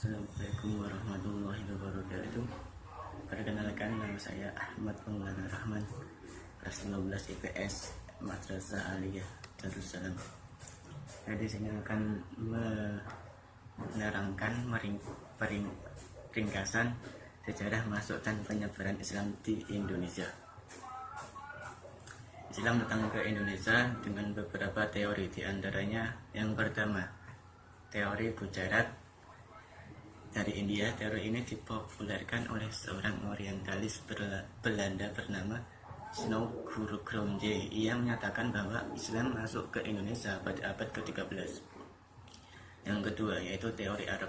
Assalamualaikum warahmatullahi wabarakatuh. Perkenalkan, nama saya Ahmad Maulana Rahman, kelas 15 IPS Madrasah Aliyah Darussalam. Di sini akan menerangkan ringkasan sejarah masuk dan penyebaran Islam di Indonesia. Islam datang ke Indonesia dengan beberapa teori, diantaranya yang pertama, teori Gujarat dari India. Teori ini dipopulerkan oleh seorang orientalis Belanda bernama Snow Groenje. Ia menyatakan bahwa Islam masuk ke Indonesia pada abad ke-13. Yang kedua yaitu teori Arab.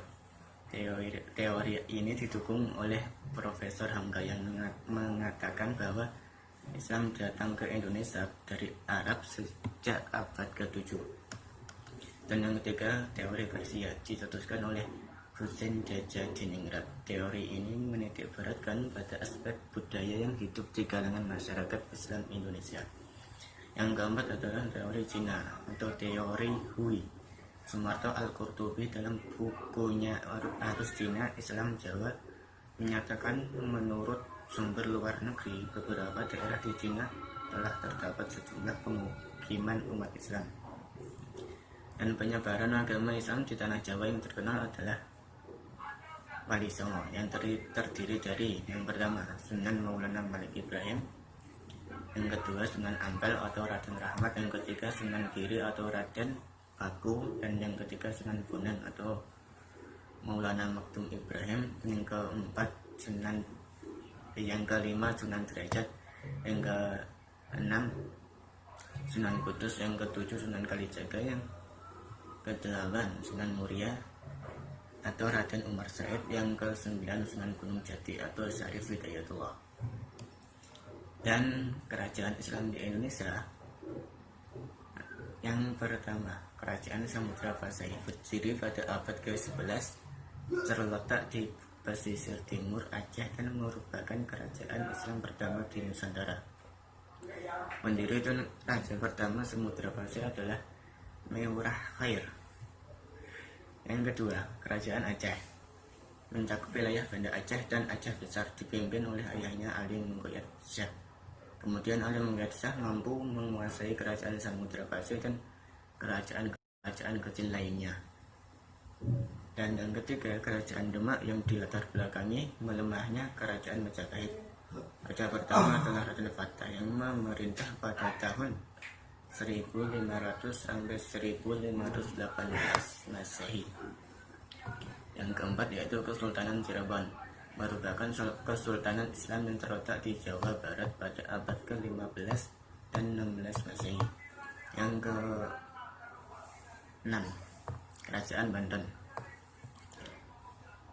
Teori ini didukung oleh Profesor Hamka yang mengatakan bahwa Islam datang ke Indonesia dari Arab sejak abad ke-7. Dan yang ketiga, teori Persia, dicetuskan oleh Husain Jajadiningrat. Teori ini menitikberatkan pada aspek budaya yang hidup di kalangan masyarakat Islam Indonesia. Yang keempat adalah teori Cina atau teori Hui. Sumarto Al-Qurtubi dalam bukunya Arus Cina Islam Jawa menyatakan menurut sumber luar negeri, beberapa daerah di Cina telah terdapat sejumlah pemukiman umat Islam. Dan penyebaran agama Islam di tanah Jawa yang terkenal adalah Wali Songo, yang terdiri dari yang pertama Sunan Maulana Malik Ibrahim, yang kedua Sunan Ampel atau Raden Rahmat, yang ketiga Sunan Giri atau Raden Baku, dan yang ketiga Sunan Bonang atau Maulana Maktum Ibrahim, yang keempat yang kelima Sunan Derajat, yang keenam Sunan Kudus, yang ketujuh Sunan Kalijaga, yang kedelapan Sunan Muria atau Raden Umar Said, yang ke-9 Sunan Gunung Jati atau Syarif Hidayatullah. Dan kerajaan Islam di Indonesia, yang pertama Kerajaan Samudra Pasai berdiri pada abad ke-11, terletak di pesisir timur Aceh dan merupakan kerajaan Islam pertama di Nusantara. Pendiri dan raja pertama Samudra Pasai adalah Meurah Khair. Yang kedua, Kerajaan Aceh mencakup wilayah Banda Aceh dan Aceh Besar, dipimpin oleh ayahnya Ali Mengkoyat Syah. Kemudian Ali Mengkoyat Syah mampu menguasai Kerajaan Samudra Pasai dan kerajaan kecil lainnya. Dan yang ketiga, Kerajaan Demak yang dilatar belakangi melemahnya Kerajaan Majapahit. Raja pertama adalah Raden Fatah yang memerintah pada tahun 1500 sampai 1518 Masehi. Yang keempat yaitu Kesultanan Cirebon, merupakan kesultanan Islam yang terletak di Jawa Barat pada abad ke-15 dan 16 Masehi. Yang ke-6, Kerajaan Banten,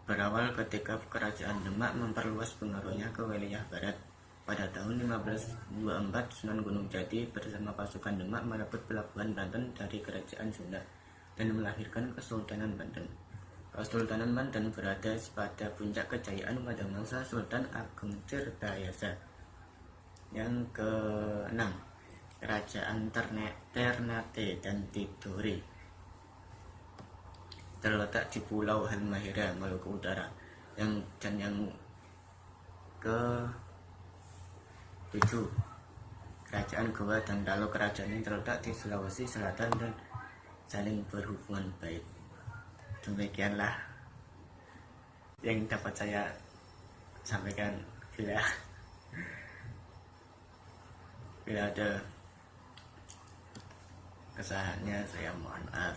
berawal ketika Kerajaan Demak memperluas pengaruhnya ke wilayah barat. Pada tahun 1524, Sunan Gunung Jati bersama pasukan Demak merebut pelabuhan Banten dari Kerajaan Sunda dan melahirkan Kesultanan Banten. Kesultanan Banten berada pada puncak kejayaan pada masa Sultan Agung Tirtayasa. Yang ke-6, Kerajaan Ternate dan Tidore, terletak di Pulau Halmahera, Maluku Utara. Yang ke-7, Kerajaan Goa dan Talo. Kerajaan ini terletak di Sulawesi Selatan dan saling berhubungan baik. Demikianlah yang dapat saya sampaikan. Bila ada kesalahannya, saya mohon maaf.